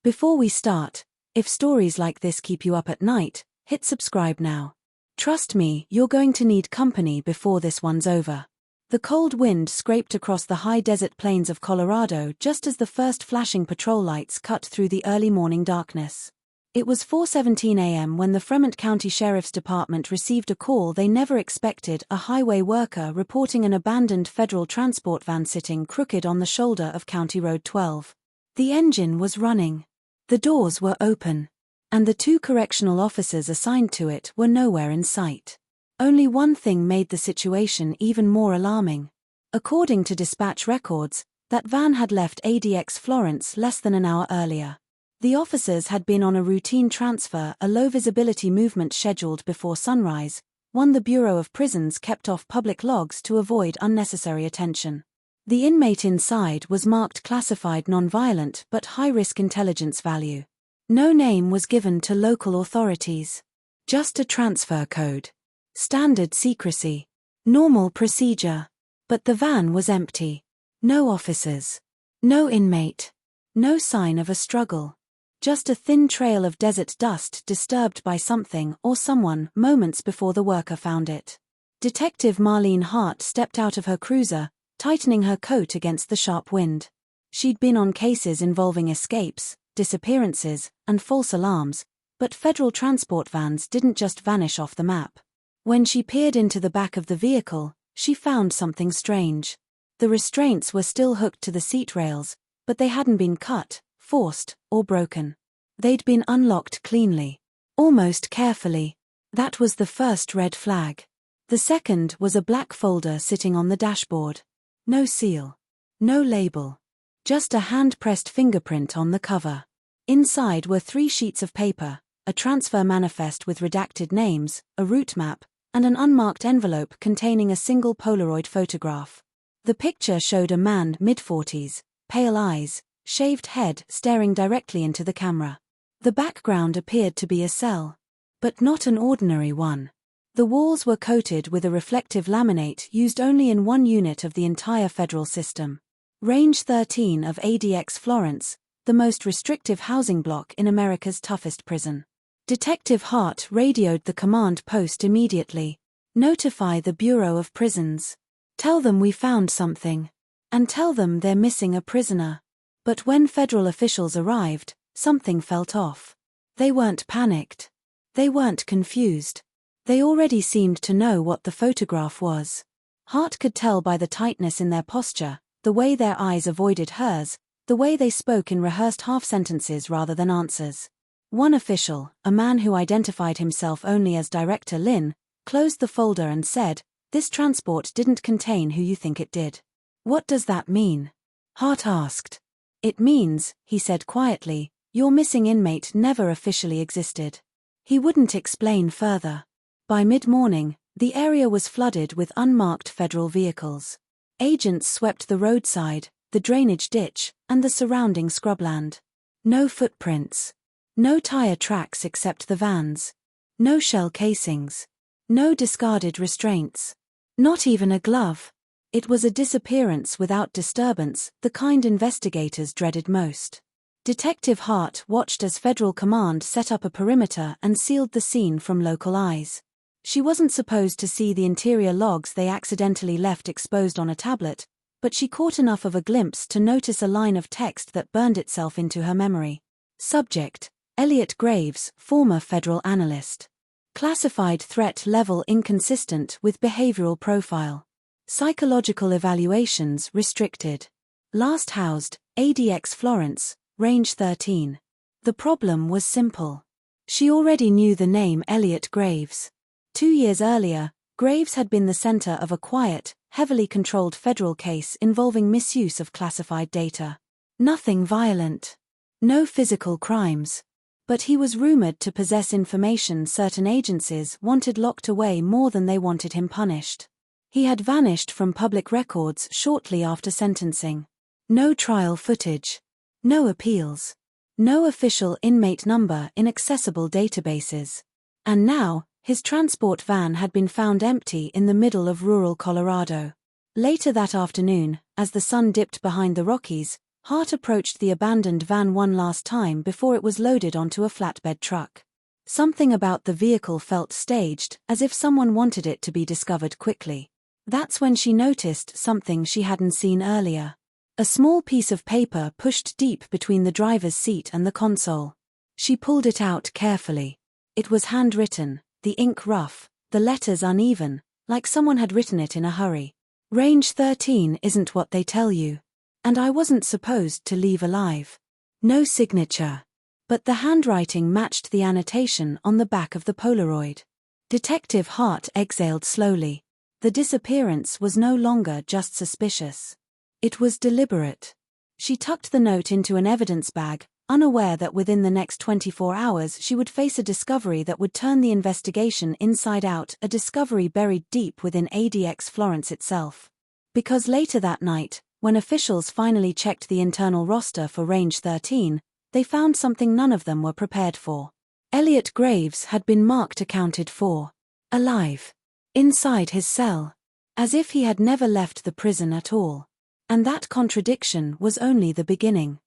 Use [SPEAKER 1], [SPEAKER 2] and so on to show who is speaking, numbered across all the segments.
[SPEAKER 1] Before we start, if stories like this keep you up at night, hit subscribe now. Trust me, you're going to need company before this one's over. The cold wind scraped across the high desert plains of Colorado just as the first flashing patrol lights cut through the early morning darkness. It was 4:17 a.m. when the Fremont County Sheriff's Department received a call they never expected, a highway worker reporting an abandoned federal transport van sitting crooked on the shoulder of County Road 12. The engine was running. The doors were open. And the two correctional officers assigned to it were nowhere in sight. Only one thing made the situation even more alarming. According to dispatch records, that van had left ADX Florence less than an hour earlier. The officers had been on a routine transfer, a low-visibility movement scheduled before sunrise, one the Bureau of Prisons kept off public logs to avoid unnecessary attention. The inmate inside was marked classified nonviolent but high-risk intelligence value. No name was given to local authorities. Just a transfer code. Standard secrecy. Normal procedure. But the van was empty. No officers. No inmate. No sign of a struggle. Just a thin trail of desert dust disturbed by something or someone moments before the worker found it. Detective Marlene Hart stepped out of her cruiser, tightening her coat against the sharp wind. She'd been on cases involving escapes, disappearances, and false alarms, but federal transport vans didn't just vanish off the map. When she peered into the back of the vehicle, she found something strange. The restraints were still hooked to the seat rails, but they hadn't been cut, forced, or broken. They'd been unlocked cleanly. Almost carefully. That was the first red flag. The second was a black folder sitting on the dashboard. No seal. No label. Just a hand-pressed fingerprint on the cover. Inside were 3 sheets of paper, a transfer manifest with redacted names, a route map, and an unmarked envelope containing a single Polaroid photograph. The picture showed a man mid-40s, pale eyes, shaved head staring directly into the camera. The background appeared to be a cell. But not an ordinary one. The walls were coated with a reflective laminate used only in one unit of the entire federal system. Range 13 of ADX Florence, the most restrictive housing block in America's toughest prison. Detective Hart radioed the command post immediately. Notify the Bureau of Prisons. Tell them we found something. And tell them they're missing a prisoner. But when federal officials arrived, something felt off. They weren't panicked. They weren't confused. They already seemed to know what the photograph was. Hart could tell by the tightness in their posture, the way their eyes avoided hers, the way they spoke in rehearsed half-sentences rather than answers. One official, a man who identified himself only as Director Lin, closed the folder and said, "This transport didn't contain who you think it did." "What does that mean?" Hart asked. "It means," he said quietly, "your missing inmate never officially existed." He wouldn't explain further. By mid-morning, the area was flooded with unmarked federal vehicles. Agents swept the roadside, the drainage ditch, and the surrounding scrubland. No footprints. No tire tracks except the van's. No shell casings. No discarded restraints. Not even a glove. It was a disappearance without disturbance, the kind investigators dreaded most. Detective Hart watched as Federal Command set up a perimeter and sealed the scene from local eyes. She wasn't supposed to see the interior logs they accidentally left exposed on a tablet, but she caught enough of a glimpse to notice a line of text that burned itself into her memory. Subject: Elliot Graves, former federal analyst. Classified threat level inconsistent with behavioral profile. Psychological evaluations restricted. Last housed, ADX Florence, range 13. The problem was simple. She already knew the name Elliot Graves. 2 years earlier, Graves had been the center of a quiet, heavily controlled federal case involving misuse of classified data. Nothing violent. No physical crimes. But he was rumored to possess information certain agencies wanted locked away more than they wanted him punished. He had vanished from public records shortly after sentencing. No trial footage. No appeals. No official inmate number in accessible databases. And now, his transport van had been found empty in the middle of rural Colorado. Later that afternoon, as the sun dipped behind the Rockies, Hart approached the abandoned van one last time before it was loaded onto a flatbed truck. Something about the vehicle felt staged, as if someone wanted it to be discovered quickly. That's when she noticed something she hadn't seen earlier. A small piece of paper pushed deep between the driver's seat and the console. She pulled it out carefully. It was handwritten, the ink rough, the letters uneven, like someone had written it in a hurry. Range 13 isn't what they tell you. And I wasn't supposed to leave alive. No signature. But the handwriting matched the annotation on the back of the Polaroid. Detective Hart exhaled slowly. The disappearance was no longer just suspicious. It was deliberate. She tucked the note into an evidence bag, unaware that within the next 24 hours she would face a discovery that would turn the investigation inside out, a discovery buried deep within ADX Florence itself. Because later that night, when officials finally checked the internal roster for Range 13, they found something none of them were prepared for. Elliot Graves had been marked accounted for. Alive. Inside his cell. As if he had never left the prison at all. And that contradiction was only the beginning.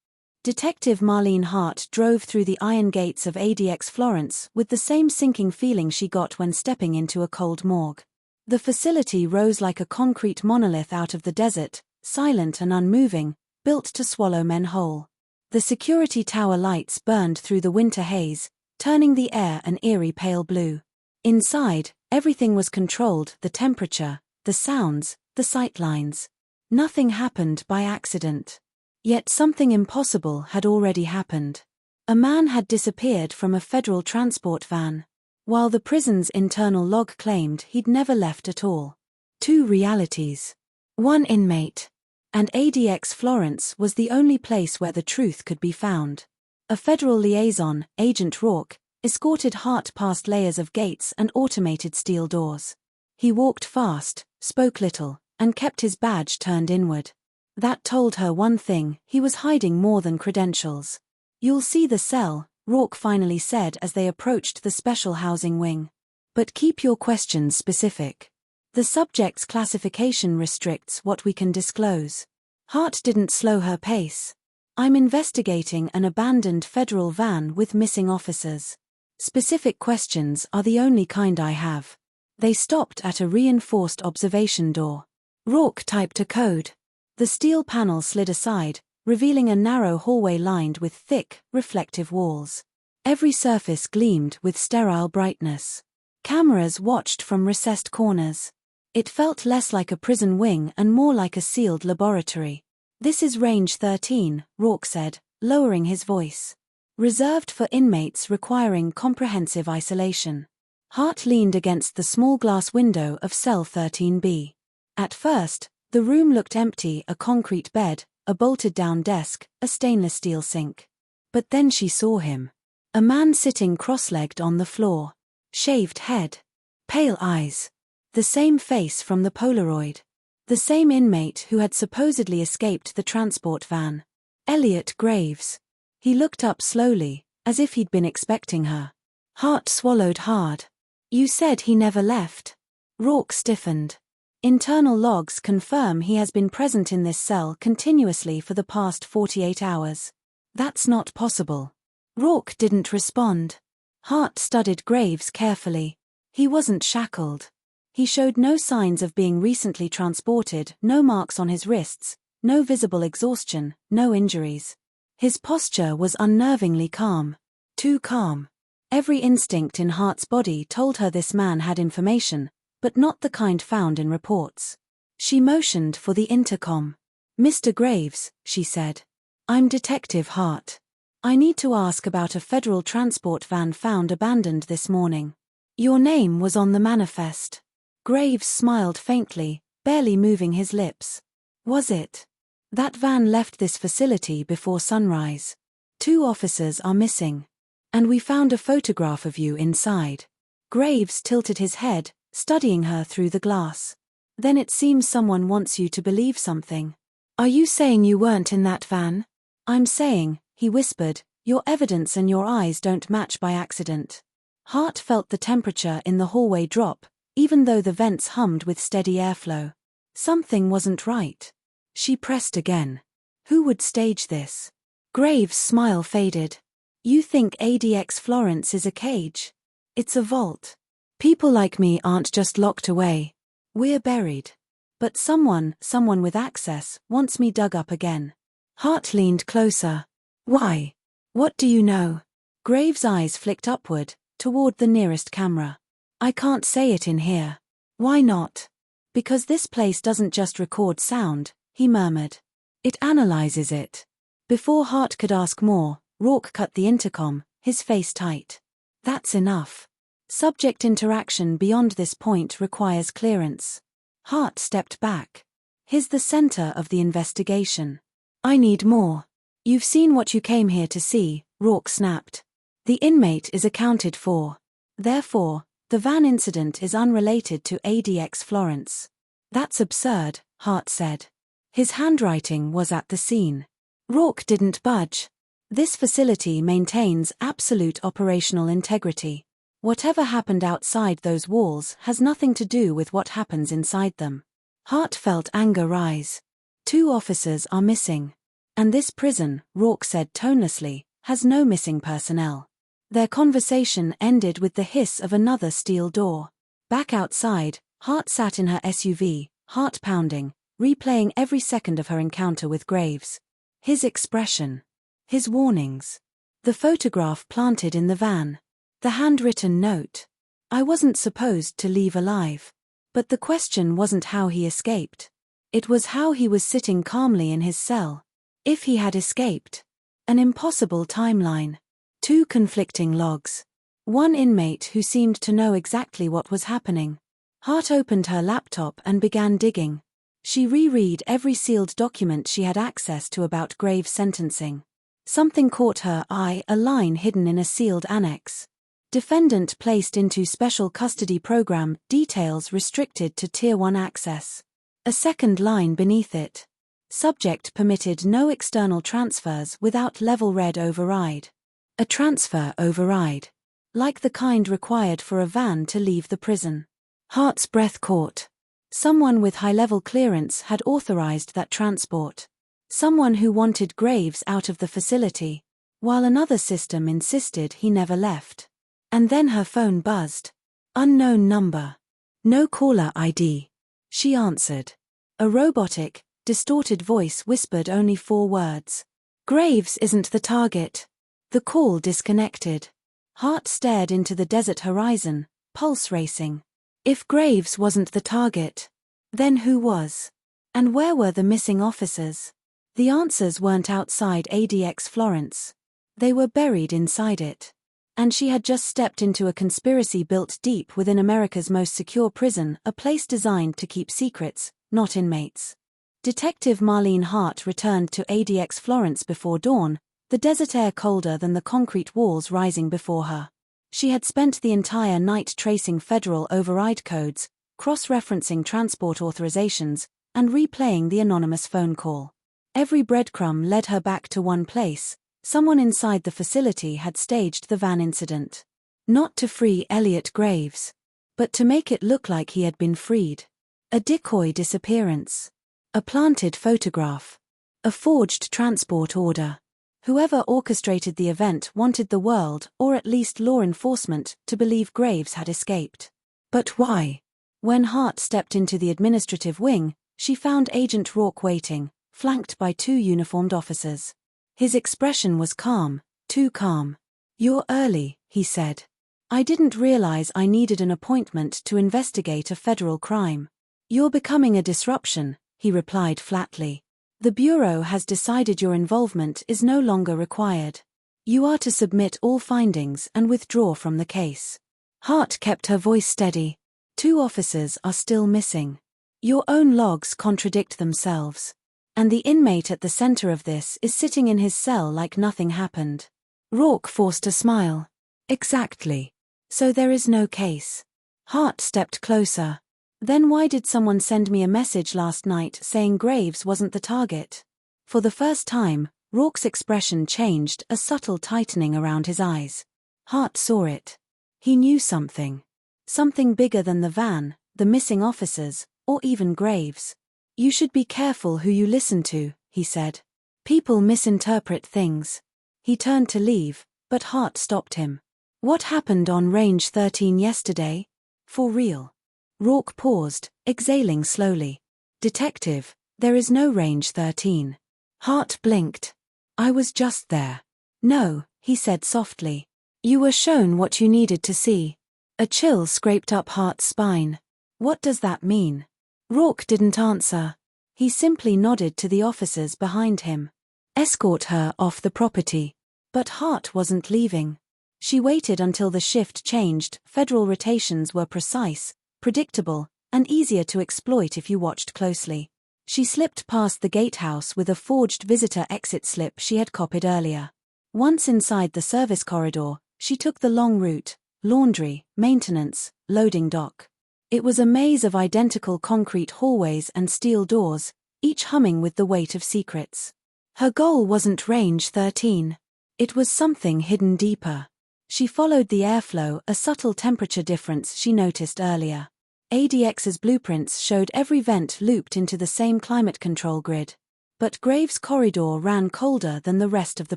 [SPEAKER 1] Detective Marlene Hart drove through the iron gates of ADX Florence with the same sinking feeling she got when stepping into a cold morgue. The facility rose like a concrete monolith out of the desert, silent and unmoving, built to swallow men whole. The security tower lights burned through the winter haze, turning the air an eerie pale blue. Inside, everything was controlled, the temperature, the sounds, the sightlines. Nothing happened by accident. Yet something impossible had already happened. A man had disappeared from a federal transport van, while the prison's internal log claimed he'd never left at all. Two realities. One inmate. And ADX Florence was the only place where the truth could be found. A federal liaison, Agent Rourke, escorted Hart past layers of gates and automated steel doors. He walked fast, spoke little, and kept his badge turned inward. That told her one thing: he was hiding more than credentials. "You'll see the cell," Rourke finally said as they approached the special housing wing. "But keep your questions specific. The subject's classification restricts what we can disclose." Hart didn't slow her pace. "I'm investigating an abandoned federal van with missing officers. Specific questions are the only kind I have." They stopped at a reinforced observation door. Rourke typed a code. The steel panel slid aside, revealing a narrow hallway lined with thick, reflective walls. Every surface gleamed with sterile brightness. Cameras watched from recessed corners. It felt less like a prison wing and more like a sealed laboratory. "This is Range 13, Rourke said, lowering his voice. "Reserved for inmates requiring comprehensive isolation." Hart leaned against the small glass window of cell 13B. At first, the room looked empty: a concrete bed, a bolted-down desk, a stainless steel sink. But then she saw him. A man sitting cross-legged on the floor. Shaved head. Pale eyes. The same face from the Polaroid. The same inmate who had supposedly escaped the transport van. Elliot Graves. He looked up slowly, as if he'd been expecting her. Hart swallowed hard. "You said he never left." Rourke stiffened. "Internal logs confirm he has been present in this cell continuously for the past 48 hours. That's not possible." Rourke didn't respond. Hart studied Graves carefully. He wasn't shackled. He showed no signs of being recently transported, no marks on his wrists, no visible exhaustion, no injuries. His posture was unnervingly calm. Too calm. Every instinct in Hart's body told her this man had information, but not the kind found in reports. She motioned for the intercom. "Mr. Graves," she said. "I'm Detective Hart. I need to ask about a federal transport van found abandoned this morning. Your name was on the manifest." Graves smiled faintly, barely moving his lips. "Was it? That van left this facility before sunrise. 2 officers are missing. And we found a photograph of you inside." Graves tilted his head, studying her through the glass. "Then it seems someone wants you to believe something. Are you saying you weren't in that van?" "I'm saying," he whispered, "your evidence and your eyes don't match by accident." Hart felt the temperature in the hallway drop, even though the vents hummed with steady airflow. Something wasn't right. She pressed again. Who would stage this? Graves' smile faded. You think ADX Florence is a cage? It's a vault. People like me aren't just locked away. We're buried. But someone with access, wants me dug up again. Hart leaned closer. Why? What do you know? Graves' eyes flicked upward, toward the nearest camera. I can't say it in here. Why not? Because this place doesn't just record sound, he murmured. It analyzes it. Before Hart could ask more, Rourke cut the intercom, his face tight. That's enough. Subject interaction beyond this point requires clearance. Hart stepped back. Here's the center of the investigation. I need more. You've seen what you came here to see, Rourke snapped. The inmate is accounted for. Therefore, the van incident is unrelated to ADX Florence. That's absurd, Hart said. His handwriting was at the scene. Rourke didn't budge. This facility maintains absolute operational integrity. Whatever happened outside those walls has nothing to do with what happens inside them. Hart felt anger rise. 2 officers are missing. And this prison, Rourke said tonelessly, has no missing personnel. Their conversation ended with the hiss of another steel door. Back outside, Hart sat in her SUV, heart pounding, replaying every second of her encounter with Graves. His expression. His warnings. The photograph planted in the van. The handwritten note. I wasn't supposed to leave alive. But the question wasn't how he escaped. It was how he was sitting calmly in his cell. If he had escaped. An impossible timeline. 2 conflicting logs. 1 inmate who seemed to know exactly what was happening. Hart opened her laptop and began digging. She reread every sealed document she had access to about Graves' sentencing. Something caught her eye, a line hidden in a sealed annex. Defendant placed into special custody program, details restricted to Tier 1 access. A second line beneath it. Subject permitted no external transfers without level red override. A transfer override. Like the kind required for a van to leave the prison. Hart's breath caught. Someone with high-level clearance had authorized that transport. Someone who wanted Graves out of the facility, while another system insisted he never left. And then her phone buzzed. Unknown number. No caller ID. She answered. A robotic, distorted voice whispered only 4 words. Graves isn't the target. The call disconnected. Hart stared into the desert horizon, pulse racing. If Graves wasn't the target, then who was? And where were the missing officers? The answers weren't outside ADX Florence. They were buried inside it. And she had just stepped into a conspiracy built deep within America's most secure prison, a place designed to keep secrets, not inmates. Detective Marlene Hart returned to ADX Florence before dawn, the desert air colder than the concrete walls rising before her. She had spent the entire night tracing federal override codes, cross-referencing transport authorizations, and replaying the anonymous phone call. Every breadcrumb led her back to one place. Someone inside the facility had staged the van incident. Not to free Elliot Graves, but to make it look like he had been freed. A decoy disappearance. A planted photograph. A forged transport order. Whoever orchestrated the event wanted the world, or at least law enforcement, to believe Graves had escaped. But why? When Hart stepped into the administrative wing, she found Agent Rourke waiting, flanked by 2 uniformed officers. His expression was calm, too calm. You're early, he said. I didn't realize I needed an appointment to investigate a federal crime. You're becoming a disruption, he replied flatly. The Bureau has decided your involvement is no longer required. You are to submit all findings and withdraw from the case. Hart kept her voice steady. 2 officers are still missing. Your own logs contradict themselves. And the inmate at the center of this is sitting in his cell like nothing happened. Rourke forced a smile. Exactly. So there is no case. Hart stepped closer. Then why did someone send me a message last night saying Graves wasn't the target? For the first time, Rourke's expression changed, a subtle tightening around his eyes. Hart saw it. He knew something. Something bigger than the van, the missing officers, or even Graves. You should be careful who you listen to, he said. People misinterpret things. He turned to leave, but Hart stopped him. What happened on Range 13 yesterday? For real. Rourke paused, exhaling slowly. Detective, there is no Range 13. Hart blinked. I was just there. No, he said softly. You were shown what you needed to see. A chill scraped up Hart's spine. What does that mean? Rourke didn't answer. He simply nodded to the officers behind him. Escort her off the property. But Hart wasn't leaving. She waited until the shift changed. Federal rotations were precise, predictable, and easier to exploit if you watched closely. She slipped past the gatehouse with a forged visitor exit slip she had copied earlier. Once inside the service corridor, she took the long route: laundry, maintenance, loading dock. It was a maze of identical concrete hallways and steel doors, each humming with the weight of secrets. Her goal wasn't Range 13. It was something hidden deeper. She followed the airflow, a subtle temperature difference she noticed earlier. ADX's blueprints showed every vent looped into the same climate control grid. But Graves' corridor ran colder than the rest of the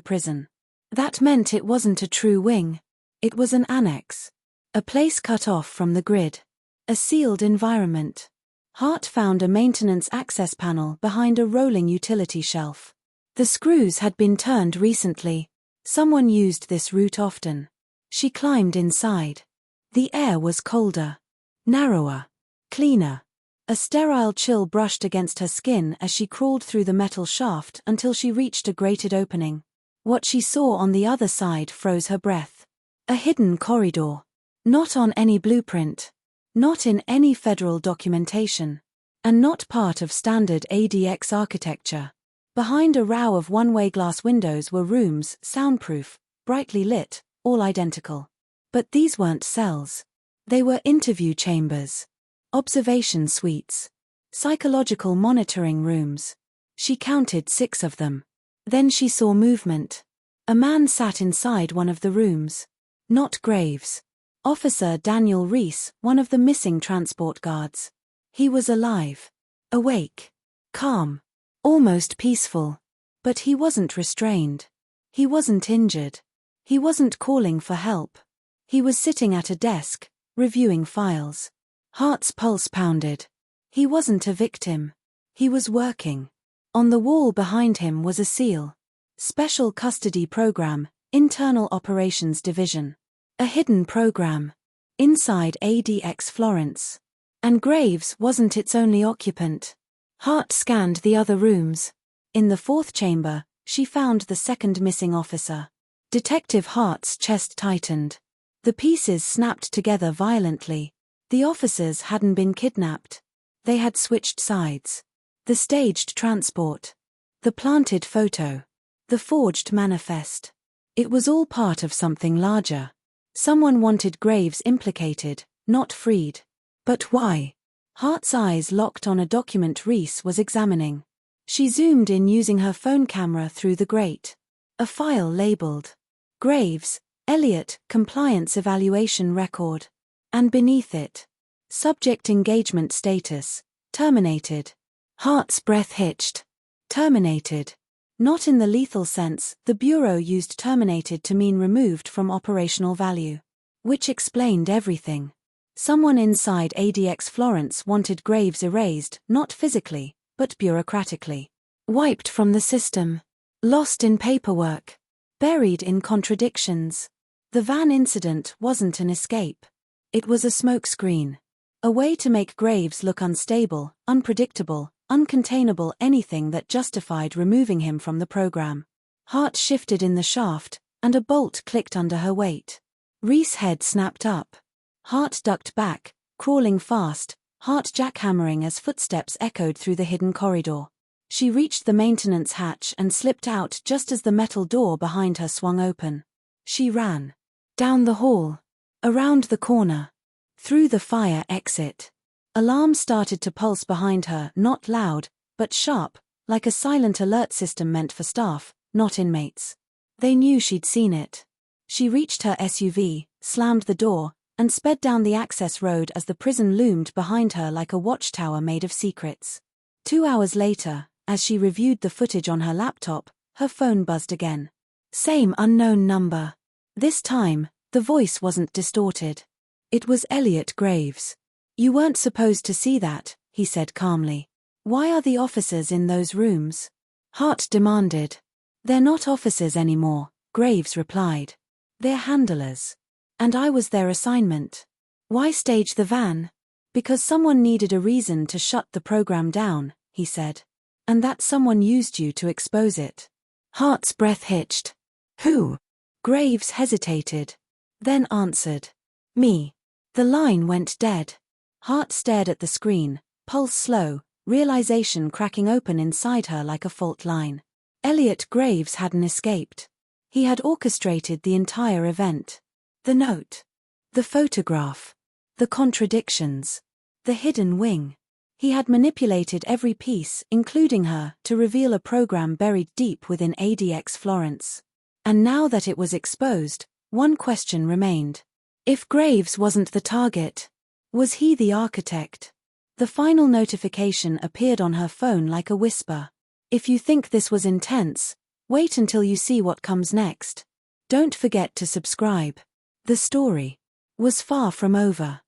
[SPEAKER 1] prison. That meant it wasn't a true wing. It was an annex. A place cut off from the grid. A sealed environment. Hart found a maintenance access panel behind a rolling utility shelf. The screws had been turned recently. Someone used this route often. She climbed inside. The air was colder. Narrower. Cleaner. A sterile chill brushed against her skin as she crawled through the metal shaft until she reached a grated opening. What she saw on the other side froze her breath. A hidden corridor. Not on any blueprint. Not in any federal documentation. And not part of standard ADX architecture. Behind a row of one-way glass windows were rooms, soundproof, brightly lit, all identical. But these weren't cells. They were interview chambers. Observation suites. Psychological monitoring rooms. She counted 6 of them. Then she saw movement. A man sat inside one of the rooms. Not Graves. Officer Daniel Reese, one of the missing transport guards. He was alive. Awake. Calm. Almost peaceful. But he wasn't restrained. He wasn't injured. He wasn't calling for help. He was sitting at a desk, reviewing files. Hart's pulse pounded. He wasn't a victim. He was working. On the wall behind him was a seal. Special Custody Program, Internal Operations Division. A hidden program. Inside ADX Florence. And Graves wasn't its only occupant. Hart scanned the other rooms. In the 4th chamber, she found the second missing officer. Detective Hart's chest tightened. The pieces snapped together violently. The officers hadn't been kidnapped. They had switched sides. The staged transport. The planted photo. The forged manifest. It was all part of something larger. Someone wanted Graves implicated, not freed. But why? Hart's eyes locked on a document Reese was examining. She zoomed in using her phone camera through the grate. A file labeled Graves, Elliott, Compliance Evaluation Record. And beneath it, Subject Engagement Status, Terminated. Hart's breath hitched. Terminated. Not in the lethal sense, the Bureau used terminated to mean removed from operational value. Which explained everything. Someone inside ADX Florence wanted Graves erased, not physically, but bureaucratically. Wiped from the system. Lost in paperwork. Buried in contradictions. The van incident wasn't an escape. It was a smokescreen. A way to make Graves look unstable, unpredictable, uncontainable, anything that justified removing him from the program. Hart shifted in the shaft, and a bolt clicked under her weight. Reese's head snapped up. Hart ducked back, crawling fast, heart jackhammering as footsteps echoed through the hidden corridor. She reached the maintenance hatch and slipped out just as the metal door behind her swung open. She ran. Down the hall. Around the corner. Through the fire exit. Alarm started to pulse behind her, not loud, but sharp, like a silent alert system meant for staff, not inmates. They knew she'd seen it. She reached her SUV, slammed the door, and sped down the access road as the prison loomed behind her like a watchtower made of secrets. 2 hours later, as she reviewed the footage on her laptop, Her phone buzzed again. Same unknown number. This time, the voice wasn't distorted. It was Elliot Graves. You weren't supposed to see that, he said calmly. Why are the officers in those rooms? Hart demanded. They're not officers anymore, Graves replied. They're handlers. And I was their assignment. Why stage the van? Because someone needed a reason to shut the program down, he said. And that someone used you to expose it. Hart's breath hitched. Who? Graves hesitated. Then answered. Me. The line went dead. Hart stared at the screen, pulse slow, realization cracking open inside her like a fault line. Elliot Graves hadn't escaped. He had orchestrated the entire event. The note. The photograph. The contradictions. The hidden wing. He had manipulated every piece, including her, to reveal a program buried deep within ADX Florence. And now that it was exposed, one question remained. If Graves wasn't the target, was he the architect? The final notification appeared on her phone like a whisper. If you think this was intense, wait until you see what comes next. Don't forget to subscribe. The story was far from over.